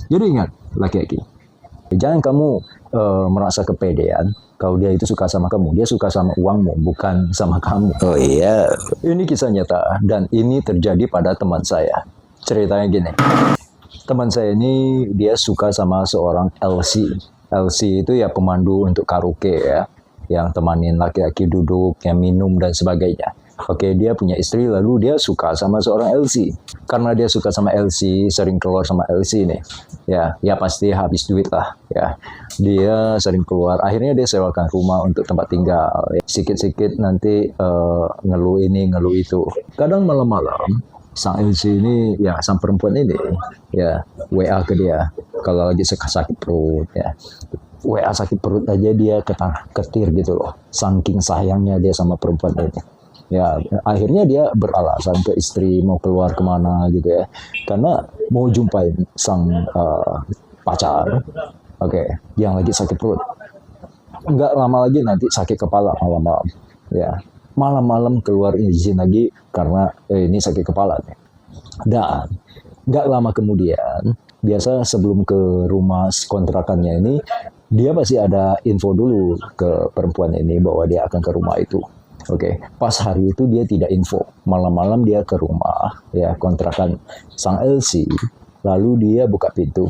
Jadi ingat, laki-laki, jangan kamu merasa kepedean kalau dia itu suka sama kamu. Dia suka sama uangmu, bukan sama kamu. Oh iya. Ini kisah nyata dan ini terjadi pada teman saya. Ceritanya gini. Teman saya ini dia suka sama seorang LC. LC itu ya pemandu untuk karaoke ya, yang temanin laki-laki duduk, yang minum dan sebagainya. Oke, dia punya istri lalu dia suka sama seorang LC. Karena dia suka sama LC, sering keluar sama LC nih. Ya pasti habis duit lah ya. Dia sering keluar, akhirnya dia sewakan rumah untuk tempat tinggal. Sikit-sikit nanti ngeluh ini, ngeluh itu. Kadang malam-malam sang LC ini, ya sang perempuan ini, ya WA ke dia kalau lagi sakit perut ya. WA sakit perut aja dia ketir gitu loh. Saking sayangnya dia sama perempuan ini. Ya akhirnya dia beralasan ke istri mau keluar kemana gitu ya, karena mau jumpain sang pacar. Oke, yang lagi sakit perut. Nggak lama lagi nanti sakit kepala malam-malam. Ya, malam-malam keluar izin lagi karena ini sakit kepala nih. Dan nggak lama kemudian, biasa sebelum ke rumah kontrakannya ini, dia pasti ada info dulu ke perempuan ini bahwa dia akan ke rumah itu. Oke, pas hari itu dia tidak info. Malam-malam dia ke rumah, ya kontrakan sang LC. Lalu dia buka pintu.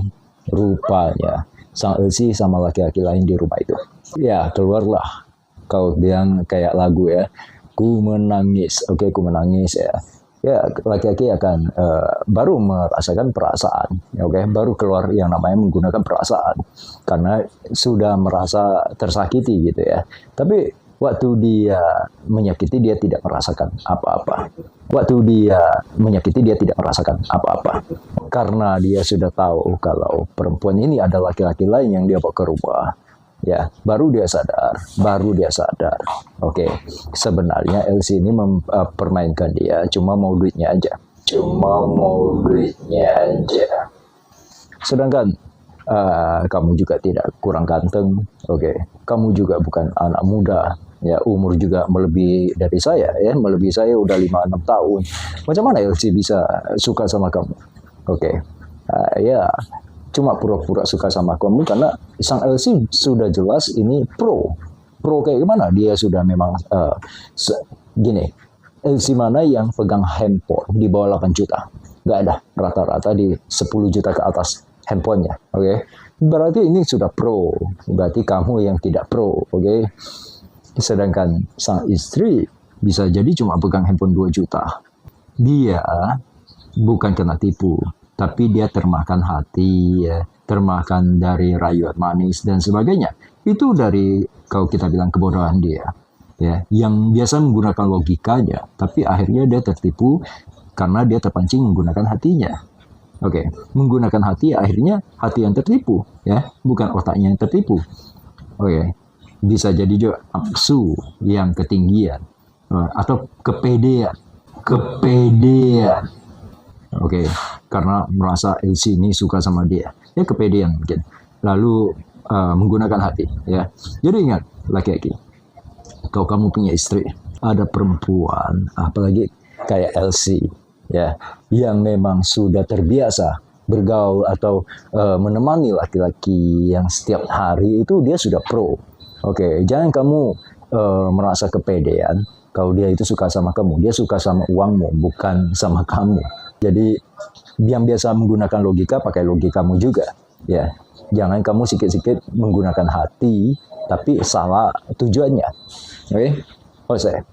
Rupanya sang LC sama laki-laki lain di rumah itu. Ya, keluarlah. Kau bilang kayak lagu ya. Ku menangis. Oke, ku menangis ya. Ya, laki-laki akan baru merasakan perasaan. Oke, baru keluar yang namanya menggunakan perasaan. Karena sudah merasa tersakiti gitu ya. Tapi waktu dia menyakiti, dia tidak merasakan apa-apa. Waktu dia menyakiti, dia tidak merasakan apa-apa. Karena dia sudah tahu kalau perempuan ini ada laki-laki lain yang dia bawa ke rumah. Ya, baru dia sadar. Oke, sebenarnya LC ini mempermainkan dia, cuma mau duitnya aja. Sedangkan kamu juga tidak kurang ganteng. Oke, kamu juga bukan anak muda. Ya, umur juga melebihi dari saya ya, melebihi saya udah 5-6 tahun. Macam mana LC bisa suka sama kamu? Oke. Ya, cuma pura-pura suka sama kamu karena sang LC sudah jelas ini pro. Pro kayak gimana? Dia sudah memang gini. LC mana yang pegang handphone di bawah 8 juta? Nggak ada. Rata-rata di 10 juta ke atas handphonenya. Oke. Berarti ini sudah pro. Berarti kamu yang tidak pro. Oke. Sedangkan sang istri bisa jadi cuma pegang handphone 2 juta. Dia bukan kena tipu, tapi dia termakan hati, ya, termakan dari rayuan manis dan sebagainya. Itu dari kalau kita bilang kebodohan dia, ya, yang biasa menggunakan logikanya, tapi akhirnya dia tertipu karena dia terpancing menggunakan hatinya. Oke, menggunakan hati, akhirnya hati yang tertipu, ya, bukan otaknya yang tertipu. Oke, bisa jadi juga nafsu yang ketinggian atau kepedean. Oke, karena merasa LC ini suka sama dia, ya kepedean mungkin. Lalu menggunakan hati, ya. Jadi ingat, laki-laki, kalau kamu punya istri, ada perempuan, apalagi kayak LC, ya, yang memang sudah terbiasa bergaul atau menemani laki-laki yang setiap hari itu dia sudah pro. Oke, jangan kamu merasa kepedean kalau dia itu suka sama kamu. Dia suka sama uangmu, bukan sama kamu. Jadi, yang biasa menggunakan logika, pakai logikamu juga. Ya, jangan kamu sikit-sikit menggunakan hati, tapi salah tujuannya. Oke, selesai.